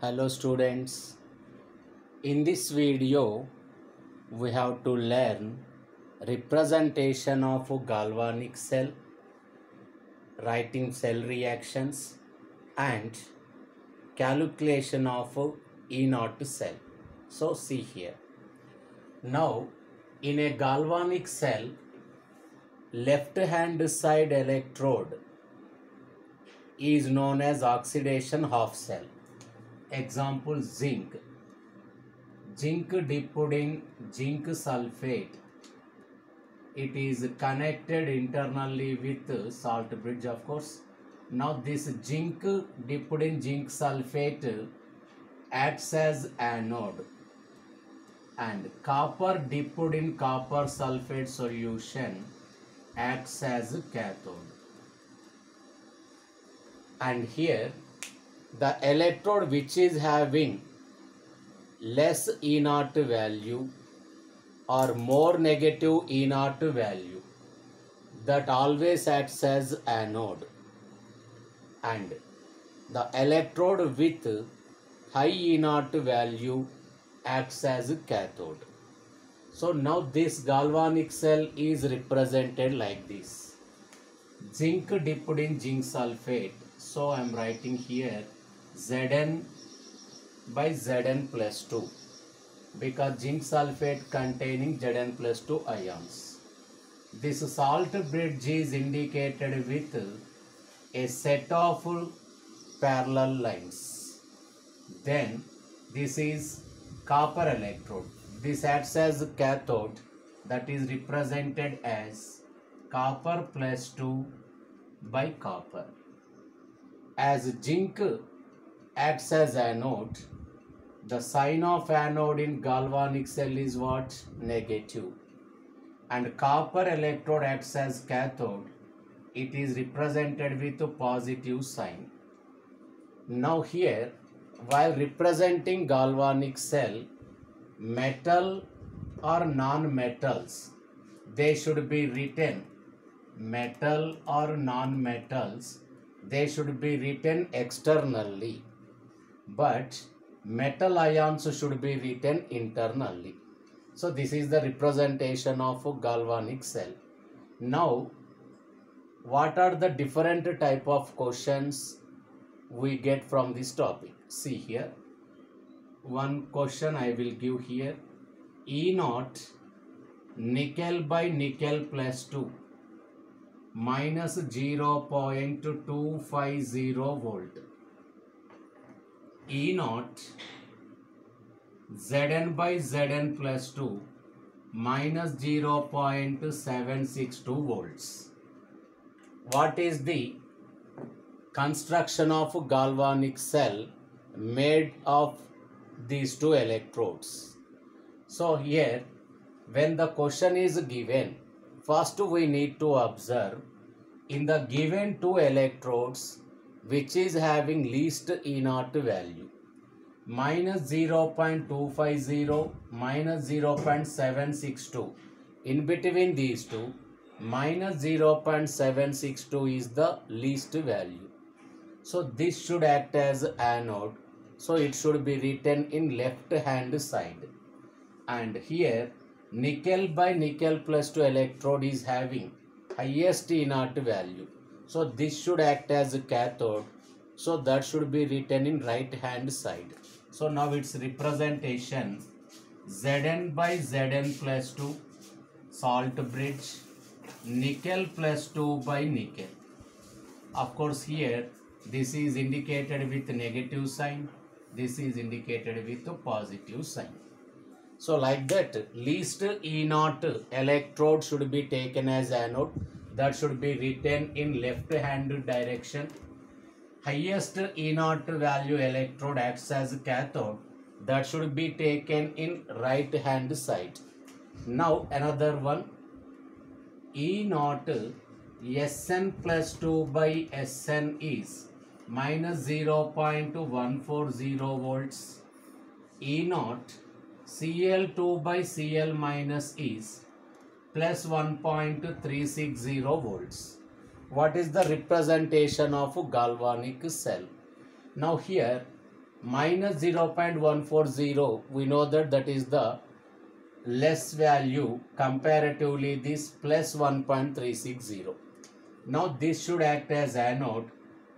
Hello students, in this video we have to learn representation of a galvanic cell, writing cell reactions and calculation of a E0 cell. So see here. Now in a galvanic cell, left hand side electrode is known as oxidation half cell. Example, zinc dipped in zinc sulfate. It is connected internally with salt bridge, of course. Now this zinc dipped in zinc sulfate acts as anode, and copper dipped in copper sulfate solution acts as cathode. And here the electrode which is having less E0 value or more negative E0 value, that always acts as anode, and the electrode with high E0 value acts as cathode. So now this galvanic cell is represented like this: zinc dipped in zinc sulfate. So I am writing here Zn by Zn plus 2, because zinc sulfate containing Zn plus 2 ions. This salt bridge is indicated with a set of parallel lines. Then this is copper electrode. This acts as cathode, that is represented as copper plus 2 by copper. As zinc acts as anode, the sign of anode in galvanic cell is what? Negative. And copper electrode acts as cathode. It is represented with a positive sign. Now here, while representing galvanic cell, metal or non-metals, they should be written, metal or non-metals, they should be written externally, but metal ions should be written internally. So this is the representation of a galvanic cell. Now what are the different type of questions we get from this topic? See here, one question I will give here: E0 nickel by nickel plus 2 minus 0.250 volt. E0 Zn by Zn plus 2 minus 0.762 volts. What is the construction of a galvanic cell made of these two electrodes? So here, when the question is given, first we need to observe in the given two electrodes which is having least E0 value, minus 0.250 minus 0.762. In between these two, minus 0.762 is the least value. So this should act as anode. So it should be written in left hand side. And here nickel by nickel plus 2 electrode is having highest E0 value. So this should act as a cathode. So that should be written in right hand side. So now its representation: Zn by Zn plus 2 salt bridge, nickel plus 2 by nickel. Of course here this is indicated with negative sign, this is indicated with a positive sign. So like that, least E0 electrode should be taken as anode, that should be written in left hand direction. Highest E0 value electrode acts as cathode, that should be taken in right hand side. Now another one, E0 Sn plus 2 by Sn is minus 0.140 volts. E0 Cl2 by Cl minus is plus 1.360 volts. What is the representation of a galvanic cell? Now here minus 0.140, we know that that is the less value comparatively this plus 1.360. Now this should act as anode,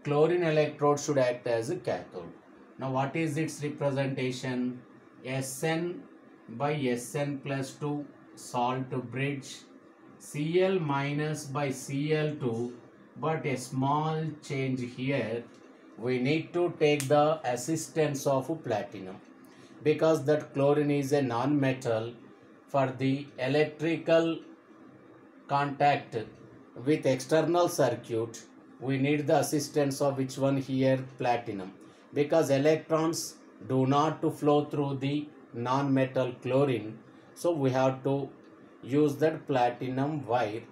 chlorine electrode should act as a cathode. Now what is its representation? Sn by Sn plus 2 salt bridge, Cl minus by Cl2, but a small change here. We need to take the assistance of platinum because that chlorine is a non-metal. For the electrical contact with external circuit, we need the assistance of which one here? Platinum, because electrons do not to flow through the non-metal chlorine, so we have to use that platinum wire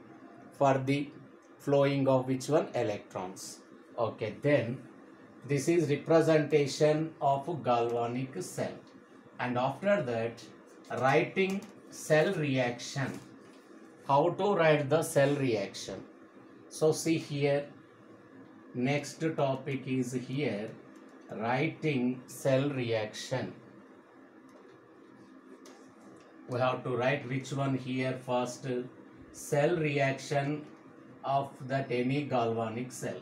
for the flowing of which one? Electrons. Okay, then this is representation of galvanic cell, and after that writing cell reaction. How to write the cell reaction? So see here, next topic is here, writing cell reaction. We have to write which one here first? Cell reaction of that any galvanic cell.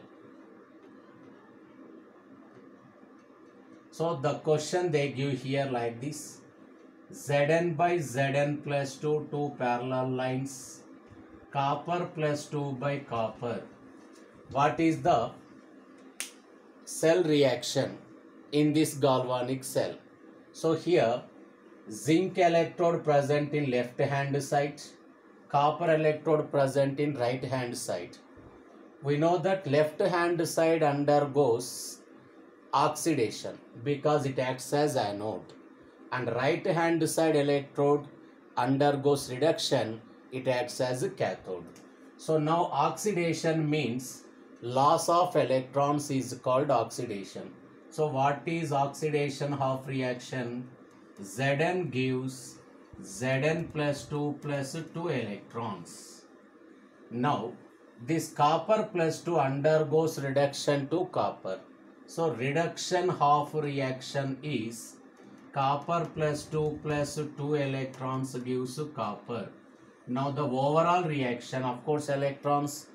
So the question they give here like this: Zn by Zn plus 2, two parallel lines, copper plus 2 by copper. What is the cell reaction in this galvanic cell? So here zinc electrode present in left hand side, copper electrode present in right hand side. We know that left hand side undergoes oxidation because it acts as anode, and right hand side electrode undergoes reduction, it acts as a cathode. So now oxidation means loss of electrons is called oxidation. So what is oxidation half reaction? Zn gives Zn plus 2 plus 2 electrons. Now this copper plus 2 undergoes reduction to copper. So reduction half reaction is copper plus 2 plus 2 electrons gives copper. Now the overall reaction, of course electrons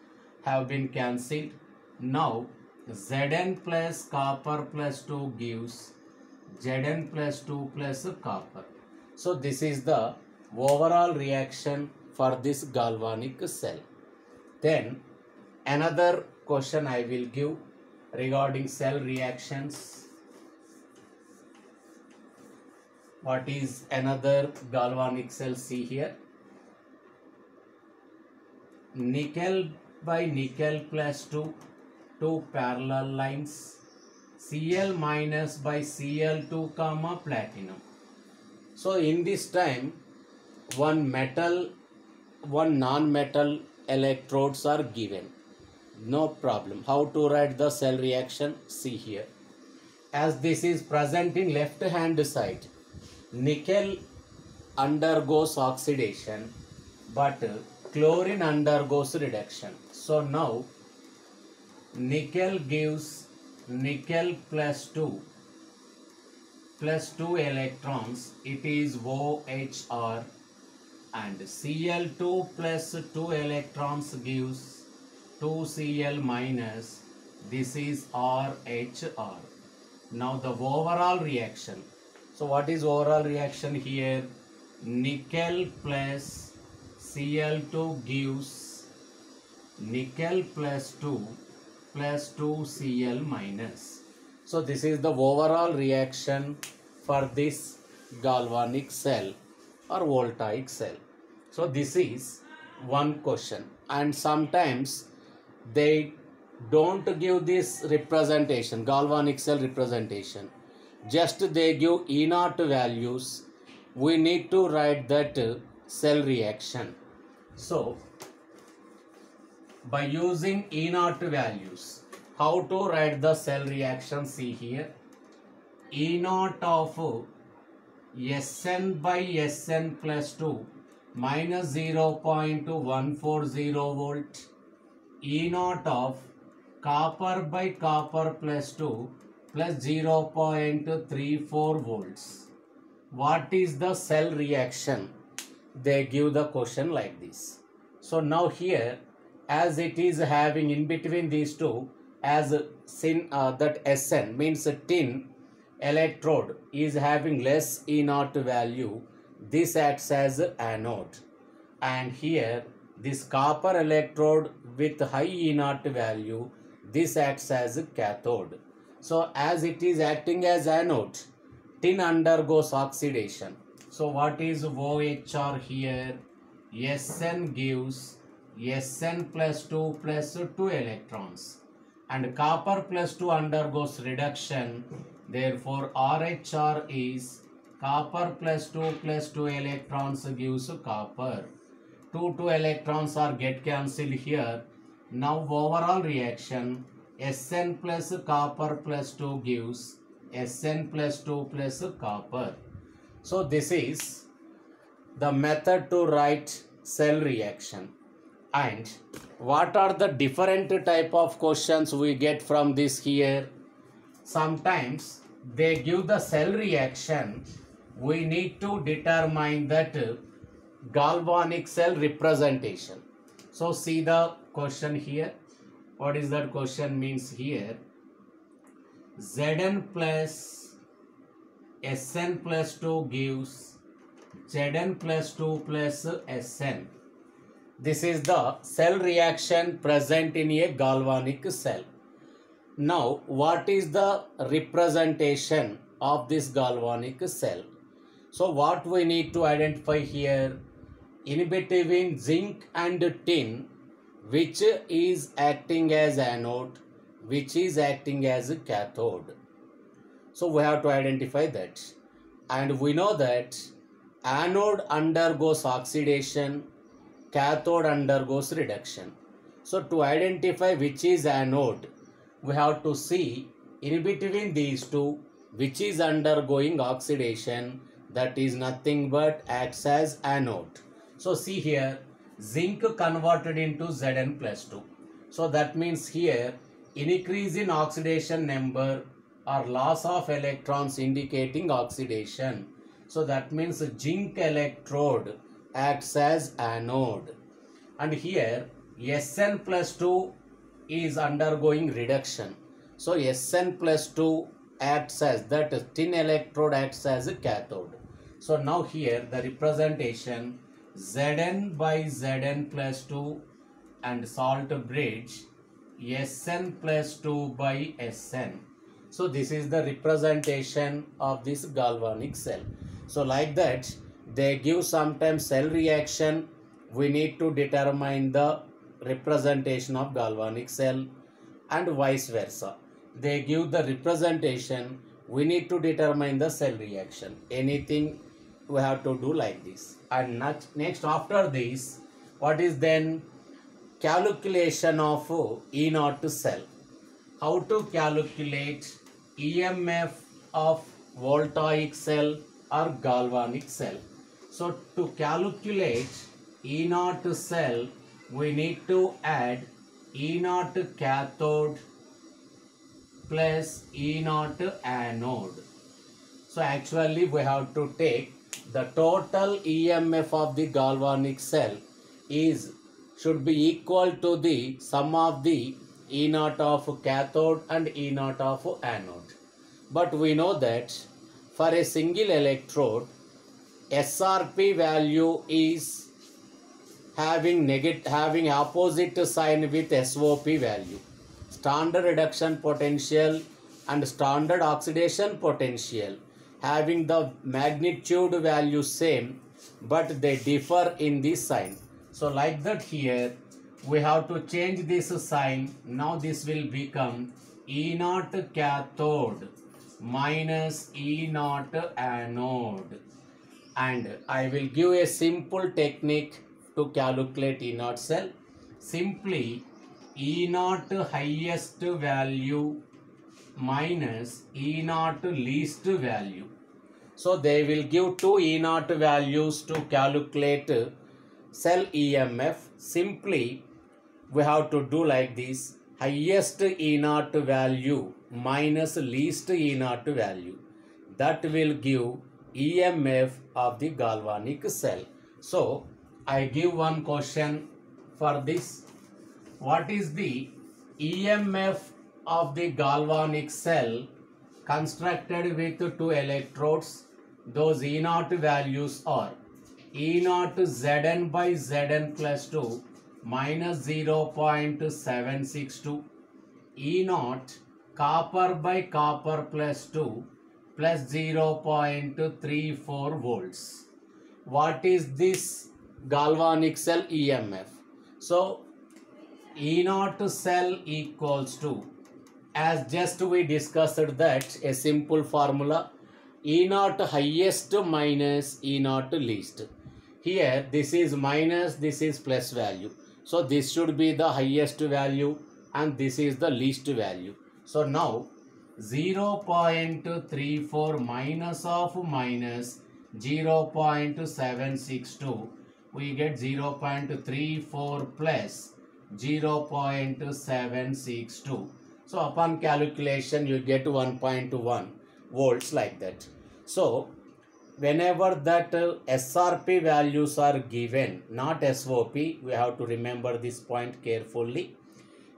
have been cancelled. Now Zn plus copper plus 2 gives Zn plus 2 plus copper. So this is the overall reaction for this galvanic cell. Then another question I will give regarding cell reactions. What is another galvanic cell? See here, nickel by nickel plus 2, two parallel lines, Cl minus by Cl2 comma platinum. So in this time one metal, one non-metal electrodes are given. No problem. How to write the cell reaction? See here, as this is present in left hand side, nickel undergoes oxidation but chlorine undergoes reduction. So now nickel gives nickel plus 2 electrons, it is OHR, and Cl2 plus 2 electrons gives 2Cl minus, this is RHR. Now the overall reaction. So what is overall reaction here? Nickel plus Cl2 gives nickel plus 2 Cl minus. So this is the overall reaction for this galvanic cell or voltaic cell. So this is one question, and sometimes they don't give this representation, galvanic cell representation, just they give E naught values. We need to write that cell reaction. So by using E naught values, how to write the cell reaction? See here, E naught of Sn by Sn plus 2 minus 0.140 volt, E naught of copper by copper plus 2 plus 0.34 volts. What is the cell reaction? They give the question like this. So now here, as it is having in between these two, as that Sn means a tin electrode is having less E naught value, this acts as anode. And here this copper electrode with high E naught value, this acts as cathode. So as it is acting as anode, tin undergoes oxidation. So what is OHR here? Sn gives Sn plus 2 plus 2 electrons. And copper plus 2 undergoes reduction. Therefore RHR is copper plus 2 electrons gives copper. 2 electrons are get cancelled here. Now overall reaction Sn plus copper plus 2 gives Sn plus 2 plus copper. So this is the method to write cell reaction. And what are the different type of questions we get from this here? Sometimes they give the cell reaction. We need to determine that galvanic cell representation. So see the question here. What is that question means here? Zn plus Sn plus 2 gives Zn plus 2 plus Sn. This is the cell reaction present in a galvanic cell. Now, what is the representation of this galvanic cell? So, what we need to identify here, in between zinc and tin, which is acting as anode, which is acting as cathode. So, we have to identify that. And we know that anode undergoes oxidation, cathode undergoes reduction. So to identify which is anode, we have to see in between these two which is undergoing oxidation, that is nothing but acts as anode. So see here, zinc converted into Zn plus 2. So that means here increase in oxidation number or loss of electrons indicating oxidation. So that means zinc electrode acts as anode. And here Sn plus 2 is undergoing reduction. So Sn plus 2 acts as, that tin electrode acts as a cathode. So now here the representation Zn by Zn plus 2 and salt bridge Sn plus 2 by Sn. So this is the representation of this galvanic cell. So like that they give sometimes cell reaction. We need to determine the representation of galvanic cell, and vice versa. They give the representation. We need to determine the cell reaction. Anything we have to do like this. And next after this, what is then calculation of E naught cell? How to calculate EMF of voltaic cell or galvanic cell? So to calculate E naught cell, we need to add E naught cathode plus E naught anode. So actually we have to take the total EMF of the galvanic cell should be equal to the sum of the E naught of cathode and E naught of anode. But we know that for a single electrode, SRP value is having opposite sign with SOP value. Standard reduction potential and standard oxidation potential having the magnitude value same, but they differ in this sign. So like that here we have to change this sign. Now this will become E naught cathode minus E naught anode. And I will give a simple technique to calculate E naught cell. Simply E naught highest value minus E naught least value. So they will give two E naught values to calculate cell EMF. Simply we have to do like this. highest E naught value minus least E naught value. That will give EMF of the galvanic cell. So I give one question for this. What is the EMF of the galvanic cell constructed with two electrodes? Those E naught values are E naught Zn by Zn plus 2 minus 0.762, E naught copper by copper plus 2 plus 0.34 volts. What is this galvanic cell EMF? So E naught cell equals to, as just we discussed that, a simple formula, E naught highest minus E naught least. Here this is minus, this is plus value. So this should be the highest value and this is the least value. So now 0.34 minus of minus 0.762, we get 0.34 plus 0.762. So upon calculation you get 1.1 volts like that. So whenever that SRP values are given, not SOP, we have to remember this point carefully.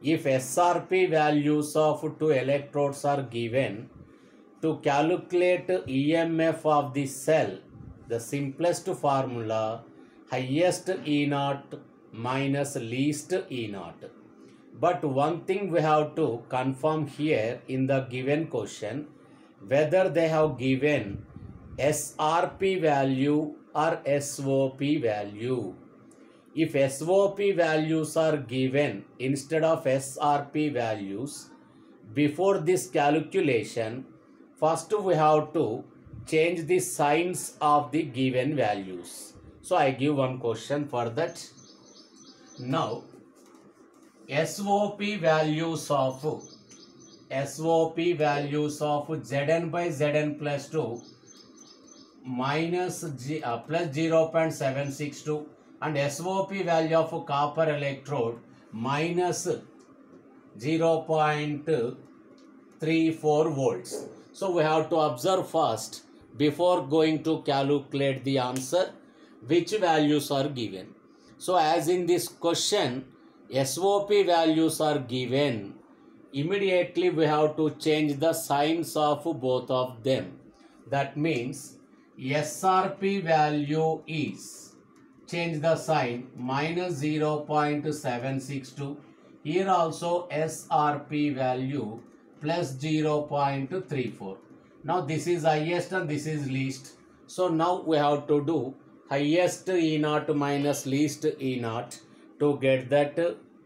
If SRP values of two electrodes are given, to calculate EMF of the cell, the simplest formula, highest E naught minus least E naught. But one thing we have to confirm here in the given question, whether they have given SRP value or SOP value. If SOP values are given instead of SRP values, before this calculation, first we have to change the signs of the given values. So I give one question for that. Now, SOP values of Zn by Zn plus 2 minus plus 0.762 and SOP value of copper electrode minus 0.34 volts. So we have to observe first before going to calculate the answer which values are given. So as in this question SOP values are given, immediately we have to change the signs of both of them. That means SRP value is, change the sign, minus 0.762. Here also SRP value plus 0.34. Now this is highest and this is least. So now we have to do highest E naught minus least E naught to get that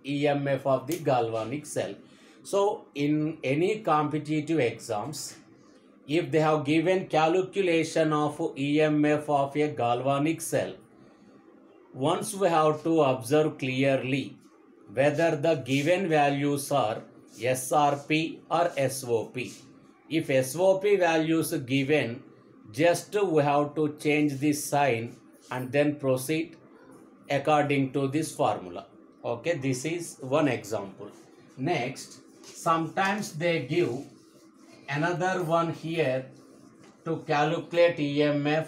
EMF of the galvanic cell. So in any competitive exams, if they have given calculation of EMF of a galvanic cell, once we have to observe clearly whether the given values are SRP or SOP. If SOP values given, just we have to change this sign and then proceed according to this formula. Okay, this is one example. Next, sometimes they give another one here to calculate EMF,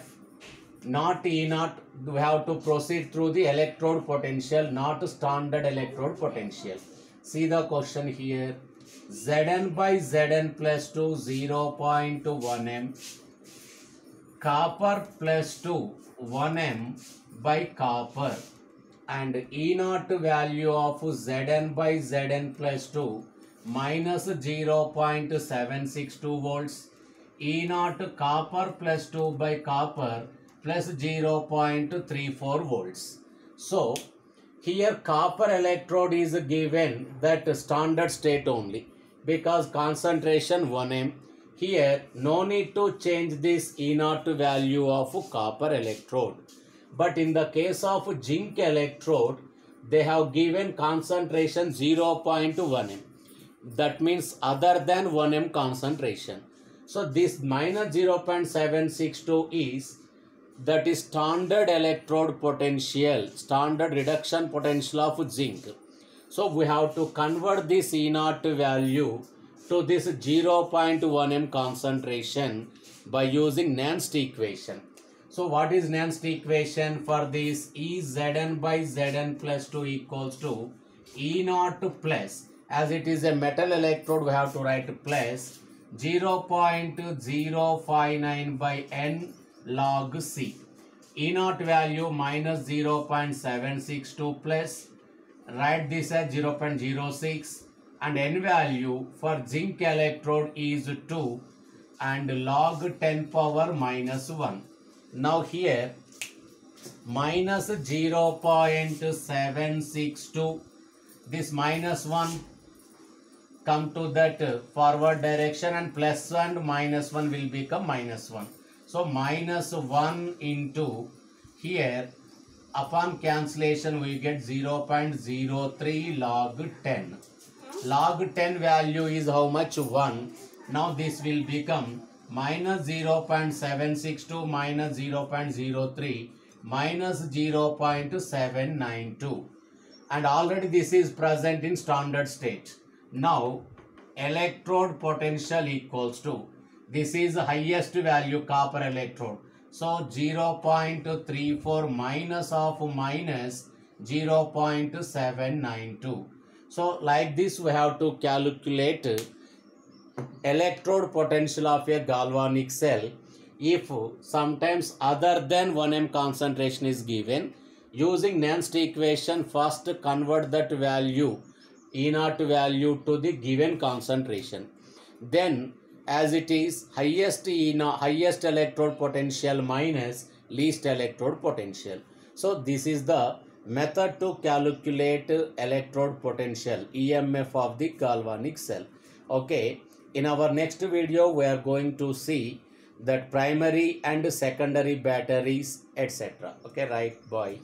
not E naught. We have to proceed through the electrode potential, not standard electrode potential. See the question here. Zn by Zn plus 2 0.1 m, copper plus 2 1 m by copper, and E naught value of Zn by Zn plus 2 minus 0.762 volts, E naught copper plus 2 by copper plus 0.34 volts. So here copper electrode is given that standard state only because concentration 1 m. Here no need to change this E naught value of copper electrode. But in the case of zinc electrode, they have given concentration 0.1 m. That means other than 1 m concentration. So this minus 0.762 is, that is standard electrode potential, standard reduction potential of zinc. So we have to convert this E naught value to this 0.1 m concentration by using Nernst equation. So what is Nernst equation for this? E Zn by Zn plus 2 equals to E naught plus, as it is a metal electrode, we have to write plus 0.059 by n log C. E naught value minus 0.762 plus, write this as 0.06, and n value for zinc electrode is 2 and log 10 power minus 1. Now here minus 0.762, this minus 1 come to that forward direction, and plus and minus 1 will become minus 1. So minus 1 into here, upon cancellation we get 0.03 log 10. Log 10 value is how much? 1. Now this will become minus 0.762 minus 0.03 minus 0.792. And already this is present in standard state. Now electrode potential equals to, this is highest value copper electrode. So 0.34 minus of minus 0.792. So like this we have to calculate electrode potential of a galvanic cell if sometimes other than 1 m concentration is given. Using Nernst equation, first convert that value E naught value to the given concentration. Then as it is highest highest electrode potential minus least electrode potential. So this is the method to calculate electrode potential, EMF of the galvanic cell. Okay, in our next video we are going to see that primary and secondary batteries, etc. Okay, right, bye.